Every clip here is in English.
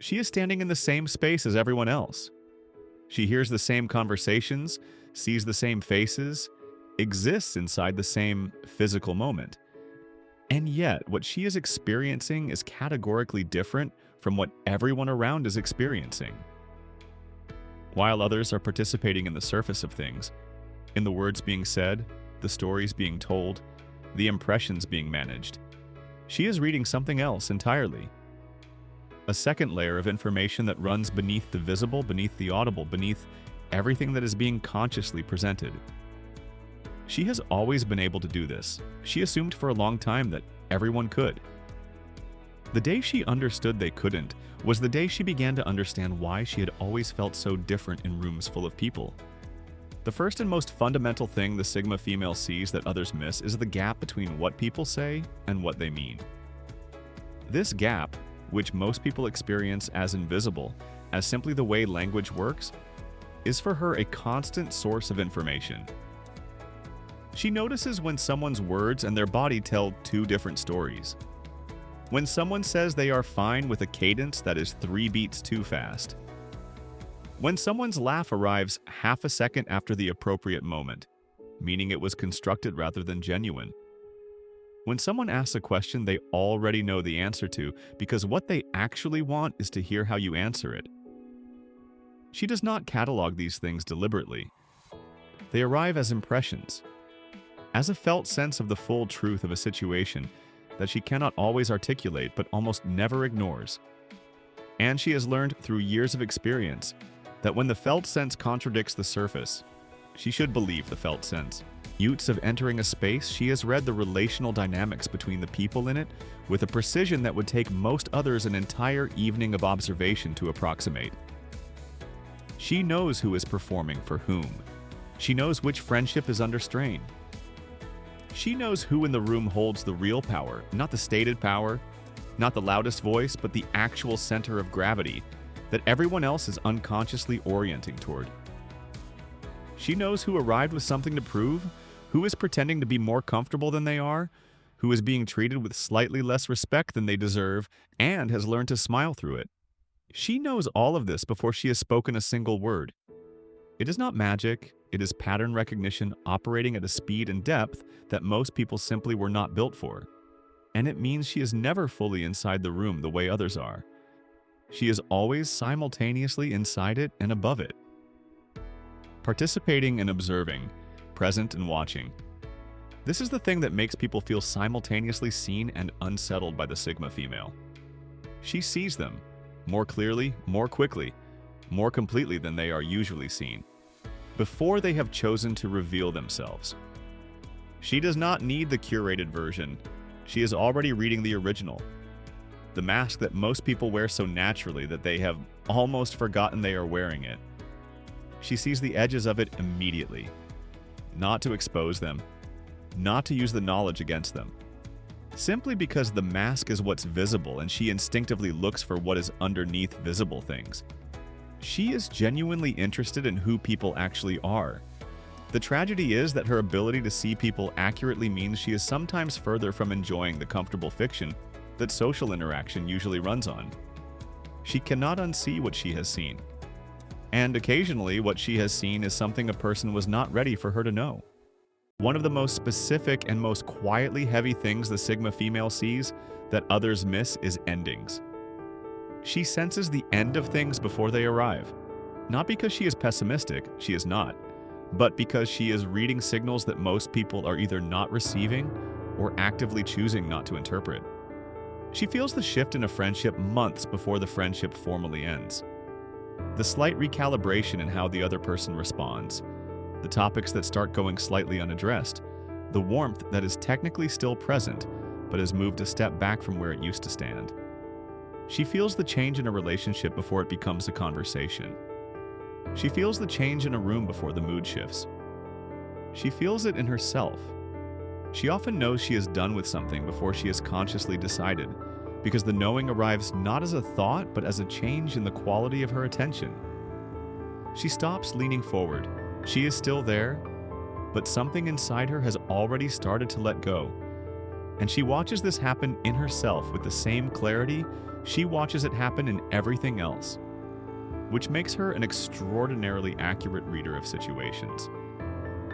She is standing in the same space as everyone else. She hears the same conversations, sees the same faces, exists inside the same physical moment. And yet, what she is experiencing is categorically different from what everyone around is experiencing. While others are participating in the surface of things, in the words being said, the stories being told, the impressions being managed, she is reading something else entirely. A second layer of information that runs beneath the visible, beneath the audible, beneath everything that is being consciously presented. She has always been able to do this. She assumed for a long time that everyone could. The day she understood they couldn't was the day she began to understand why she had always felt so different in rooms full of people. The first and most fundamental thing the Sigma female sees that others miss is the gap between what people say and what they mean. This gap, which most people experience as invisible, as simply the way language works, is for her a constant source of information. She notices when someone's words and their body tell two different stories. When someone says they are fine with a cadence that is 3 beats too fast. When someone's laugh arrives half a second after the appropriate moment, meaning it was constructed rather than genuine. When someone asks a question they already know the answer to because what they actually want is to hear how you answer it. She does not catalog these things deliberately. They arrive as impressions, as a felt sense of the full truth of a situation that she cannot always articulate but almost never ignores. And she has learned through years of experience that when the felt sense contradicts the surface, she should believe the felt sense. Utes of entering a space, she has read the relational dynamics between the people in it with a precision that would take most others an entire evening of observation to approximate. She knows who is performing for whom. She knows which friendship is under strain. She knows who in the room holds the real power, not the stated power, not the loudest voice, but the actual center of gravity that everyone else is unconsciously orienting toward. She knows who arrived with something to prove, who is pretending to be more comfortable than they are, who is being treated with slightly less respect than they deserve, and has learned to smile through it. She knows all of this before she has spoken a single word. It is not magic, it is pattern recognition operating at a speed and depth that most people simply were not built for. And it means she is never fully inside the room the way others are. She is always simultaneously inside it and above it. Participating and observing, present and watching. This is the thing that makes people feel simultaneously seen and unsettled by the Sigma female. She sees them, more clearly, more quickly, more completely than they are usually seen, before they have chosen to reveal themselves. She does not need the curated version. She is already reading the original. The mask that most people wear so naturally that they have almost forgotten they are wearing it. She sees the edges of it immediately. Not to expose them, not to use the knowledge against them. Simply because the mask is what's visible and she instinctively looks for what is underneath visible things. She is genuinely interested in who people actually are. The tragedy is that her ability to see people accurately means she is sometimes further from enjoying the comfortable fiction that social interaction usually runs on. She cannot unsee what she has seen. And occasionally, what she has seen is something a person was not ready for her to know. One of the most specific and most quietly heavy things the Sigma female sees that others miss is endings. She senses the end of things before they arrive. Not because she is pessimistic, she is not, but because she is reading signals that most people are either not receiving or actively choosing not to interpret. She feels the shift in a friendship months before the friendship formally ends. The slight recalibration in how the other person responds, the topics that start going slightly unaddressed, the warmth that is technically still present but has moved a step back from where it used to stand. She feels the change in a relationship before it becomes a conversation. She feels the change in a room before the mood shifts. She feels it in herself. She often knows she is done with something before she has consciously decided, because the knowing arrives not as a thought but as a change in the quality of her attention. She stops leaning forward. She is still there, but something inside her has already started to let go. And she watches this happen in herself with the same clarity she watches it happen in everything else, which makes her an extraordinarily accurate reader of situations.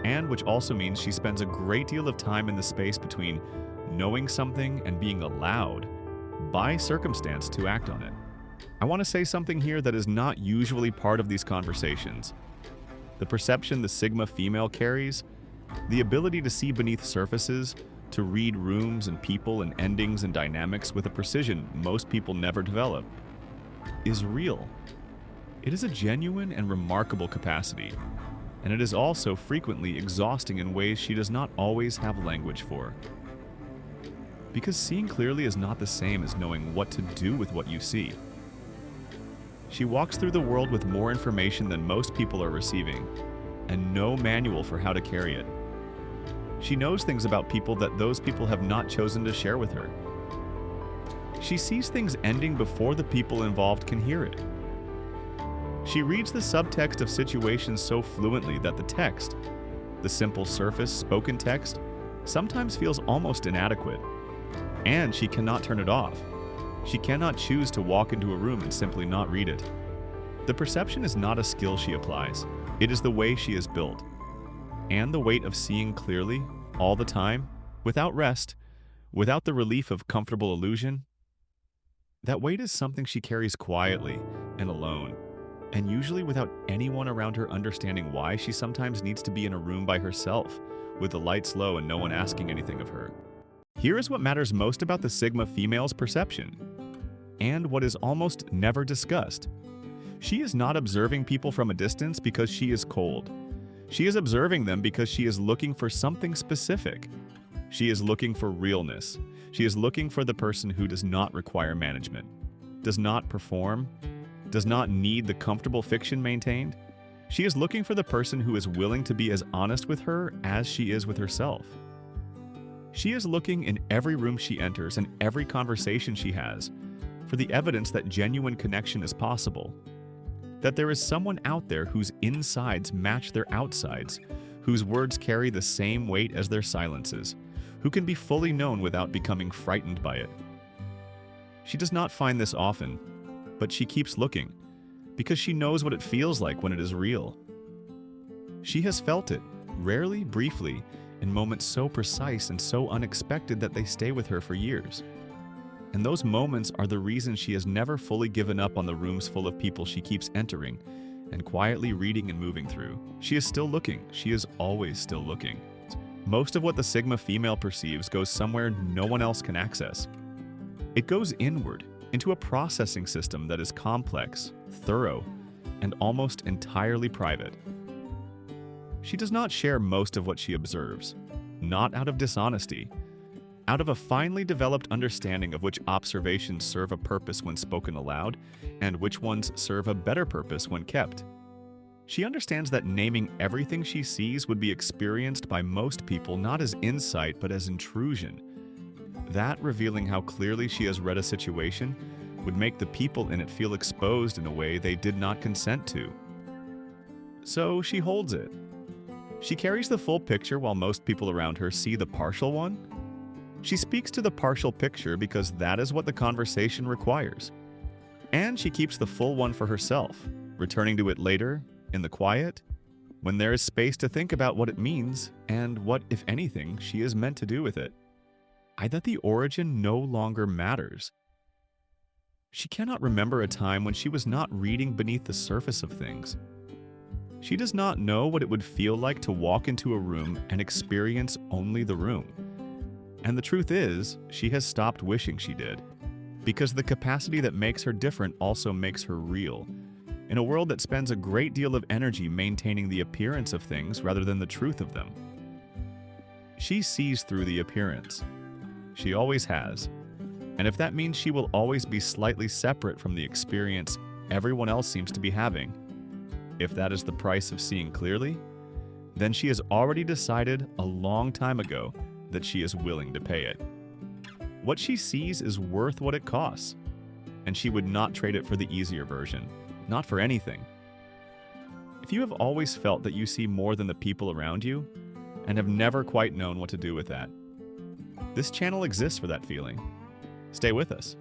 And which also means she spends a great deal of time in the space between knowing something and being allowed, by circumstance, to act on it. I want to say something here that is not usually part of these conversations. The perception the Sigma female carries, the ability to see beneath surfaces, to read rooms and people and endings and dynamics with a precision most people never develop, is real. It is a genuine and remarkable capacity, and it is also frequently exhausting in ways she does not always have language for. Because seeing clearly is not the same as knowing what to do with what you see. She walks through the world with more information than most people are receiving, and no manual for how to carry it. She knows things about people that those people have not chosen to share with her. She sees things ending before the people involved can hear it. She reads the subtext of situations so fluently that the text, the simple surface spoken text, sometimes feels almost inadequate. And she cannot turn it off. She cannot choose to walk into a room and simply not read it. The perception is not a skill she applies. It is the way she is built. And the weight of seeing clearly, all the time, without rest, without the relief of comfortable illusion, that weight is something she carries quietly and alone, and usually without anyone around her understanding why she sometimes needs to be in a room by herself, with the lights low and no one asking anything of her. Here is what matters most about the Sigma female's perception, and what is almost never discussed. She is not observing people from a distance because she is cold. She is observing them because she is looking for something specific. She is looking for realness. She is looking for the person who does not require management, does not perform, does not need the comfortable fiction maintained. She is looking for the person who is willing to be as honest with her as she is with herself. She is looking in every room she enters and every conversation she has for the evidence that genuine connection is possible, that there is someone out there whose insides match their outsides, whose words carry the same weight as their silences, who can be fully known without becoming frightened by it. She does not find this often, but she keeps looking, because she knows what it feels like when it is real. She has felt it, rarely, briefly, in moments so precise and so unexpected that they stay with her for years. And those moments are the reason she has never fully given up on the rooms full of people she keeps entering and quietly reading and moving through. She is still looking. She is always still looking. Most of what the Sigma female perceives goes somewhere no one else can access. It goes inward, into a processing system that is complex, thorough, and almost entirely private. She does not share most of what she observes, not out of dishonesty, out of a finely developed understanding of which observations serve a purpose when spoken aloud, and which ones serve a better purpose when kept. She understands that naming everything she sees would be experienced by most people not as insight but as intrusion. That revealing how clearly she has read a situation would make the people in it feel exposed in a way they did not consent to. So she holds it. She carries the full picture while most people around her see the partial one. She speaks to the partial picture because that is what the conversation requires. And she keeps the full one for herself, returning to it later, in the quiet, when there is space to think about what it means and what, if anything, she is meant to do with it. That the origin no longer matters. She cannot remember a time when she was not reading beneath the surface of things. She does not know what it would feel like to walk into a room and experience only the room. And the truth is, she has stopped wishing she did, because the capacity that makes her different also makes her real, in a world that spends a great deal of energy maintaining the appearance of things rather than the truth of them. She sees through the appearance. She always has. And if that means she will always be slightly separate from the experience everyone else seems to be having, if that is the price of seeing clearly, then she has already decided a long time ago that she is willing to pay it. What she sees is worth what it costs, and she would not trade it for the easier version, not for anything. If you have always felt that you see more than the people around you, and have never quite known what to do with that, This channel exists for that feeling. Stay with us.